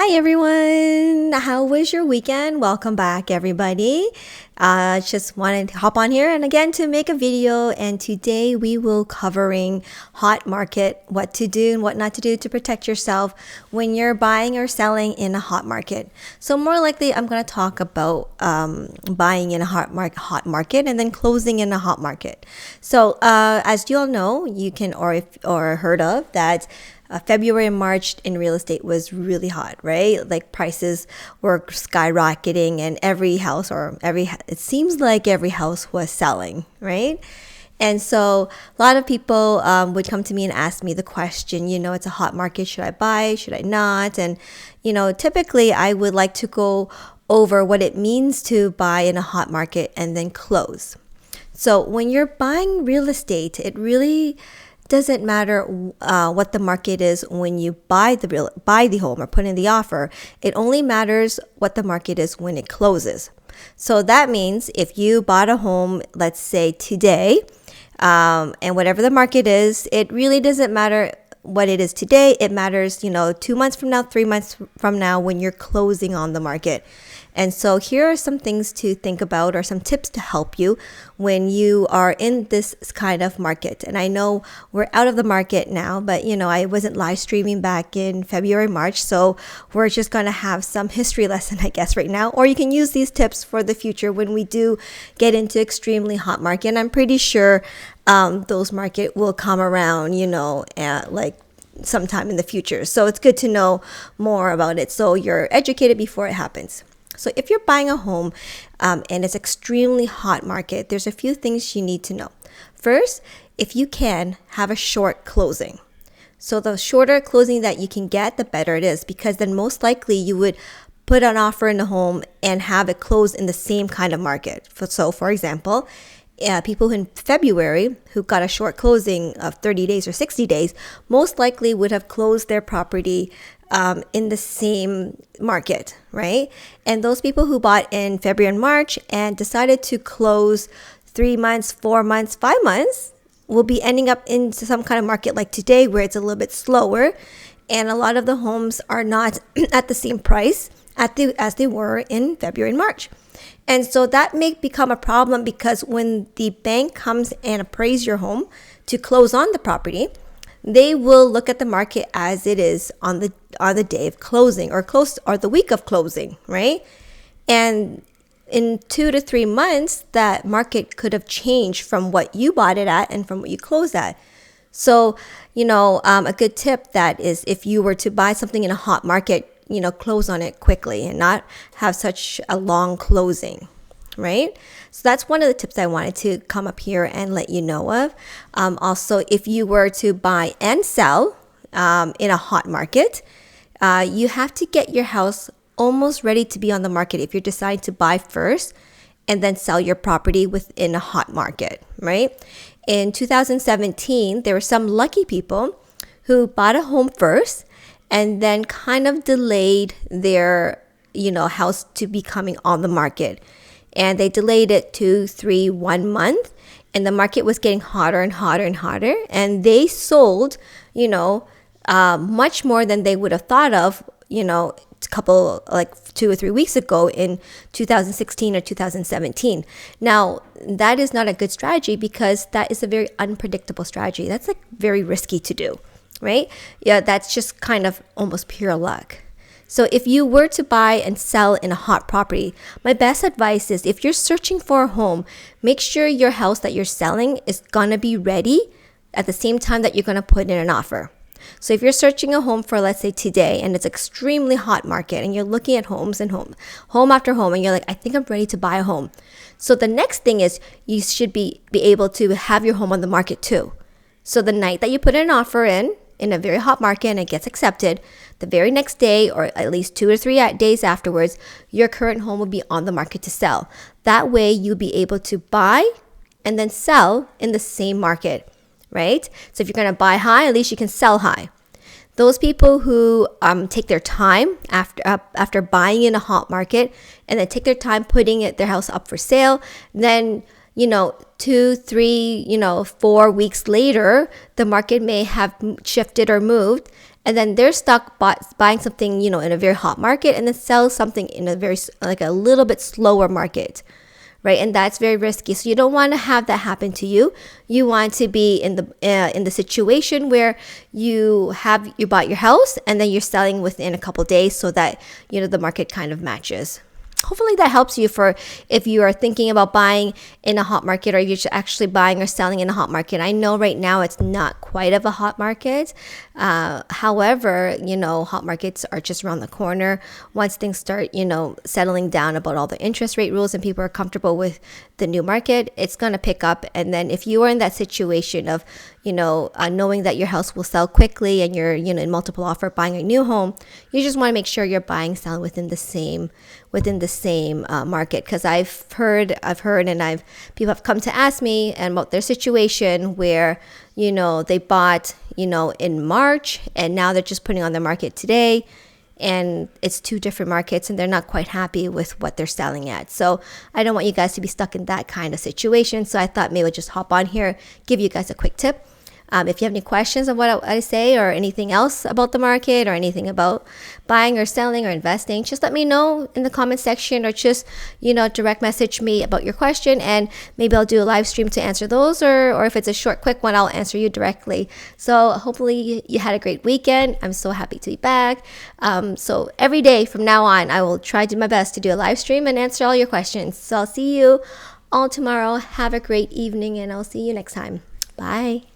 Hi everyone! How was your weekend? Welcome back everybody. Just wanted to hop on here and again to make a video, and today we will covering hot market, what to do and what not to do to protect yourself when you're buying or selling in a hot market. So more likely I'm going to talk about buying in a hot market and then closing in a hot market. So as you all know, you can or heard of that February and March in real estate was really hot, right? Like prices were skyrocketing and it seems like every house was selling, right? And so a lot of people would come to me and ask me the question, it's a hot market. Should I buy? Should I not? And, typically I would like to go over what it means to buy in a hot market and then close. So when you're buying real estate, it really doesn't matter what the market is when you buy the home or put in the offer. It only matters what the market is when it closes. So that means if you bought a home, let's say today, and whatever the market is, it really doesn't matter what it is today. It matters, 2 months from now, 3 months from now when you're closing on the market. And so here are some things to think about or some tips to help you when you are in this kind of market. And I know we're out of the market now, but I wasn't live streaming back in February, March. So we're just going to have some history lesson, I guess, right now. Or you can use these tips for the future when we do get into extremely hot market. And I'm pretty sure those market will come around, like sometime in the future. So it's good to know more about it so you're educated before it happens. So if you're buying a home and it's extremely hot market, there's a few things you need to know. First, if you can, have a short closing. So the shorter closing that you can get, the better it is, because then most likely you would put an offer in the home and have it close in the same kind of market. So for example, people in February who got a short closing of 30 days or 60 days most likely would have closed their property in the same market, right? And those people who bought in February and March and decided to close 3 months, 4 months, 5 months will be ending up in some kind of market like today where it's a little bit slower and a lot of the homes are not at the same price as they were in February and March. And so that may become a problem because when the bank comes and appraise your home to close on the property, they will look at the market as it is on the day of closing or the week of closing, right? And in 2 to 3 months, that market could have changed from what you bought it at and from what you closed at. So, a good tip that is if you were to buy something in a hot market, close on it quickly and not have such a long closing, right? So that's one of the tips I wanted to come up here and let you know of. Also, if you were to buy and sell in a hot market, you have to get your house almost ready to be on the market if you're deciding to buy first and then sell your property within a hot market, right? In 2017, there were some lucky people who bought a home first and then kind of delayed their, house to be coming on the market. And they delayed it 2, 3, 1 month. And the market was getting hotter and hotter and hotter. And they sold, much more than they would have thought of, a couple, like 2 or 3 weeks ago in 2016 or 2017. Now, that is not a good strategy because that is a very unpredictable strategy. That's like very risky to do, right? Yeah, that's just kind of almost pure luck. So if you were to buy and sell in a hot property, my best advice is if you're searching for a home, make sure your house that you're selling is going to be ready at the same time that you're going to put in an offer. So if you're searching a home for, let's say today, and it's extremely hot market and you're looking at home after home, and you're like, I think I'm ready to buy a home. So the next thing is you should be able to have your home on the market too. So the night that you put an offer in a very hot market and it gets accepted, the very next day or at least 2 or 3 days afterwards, your current home will be on the market to sell. That way you'll be able to buy and then sell in the same market, right? So if you're going to buy high, at least you can sell high. Those people who take their time after buying in a hot market and then take their time putting their house up for sale, then 2, 3, 4 weeks later, the market may have shifted or moved and then they're stuck buying something, in a very hot market, and then sell something in a very, like a little bit slower market, right? And that's very risky. So you don't want to have that happen to you. You want to be in the situation where you bought your house and then you're selling within a couple days, so that the market kind of matches. Hopefully that helps you for if you are thinking about buying in a hot market, or you're actually buying or selling in a hot market. I know right now it's not quite of a hot market. However, hot markets are just around the corner. Once things start, settling down about all the interest rate rules and people are comfortable with the new market, it's going to pick up. And then if you are in that situation of, knowing that your house will sell quickly and you're, in multiple offer buying a new home, you just want to make sure you're buying, selling within the same market. Because I've heard, and people have come to ask me about their situation where, they bought, in March, and now they're just putting on the market today, and it's two different markets and they're not quite happy with what they're selling at. So I don't want you guys to be stuck in that kind of situation. So I thought maybe I'd just hop on here, give you guys a quick tip. If you have any questions of what I say, or anything else about the market, or anything about buying or selling or investing, just let me know in the comment section, or just, direct message me about your question, and maybe I'll do a live stream to answer those, or if it's a short, quick one, I'll answer you directly. So hopefully you had a great weekend. I'm so happy to be back. So every day from now on, I will try to do my best to do a live stream and answer all your questions. So I'll see you all tomorrow. Have a great evening, and I'll see you next time. Bye.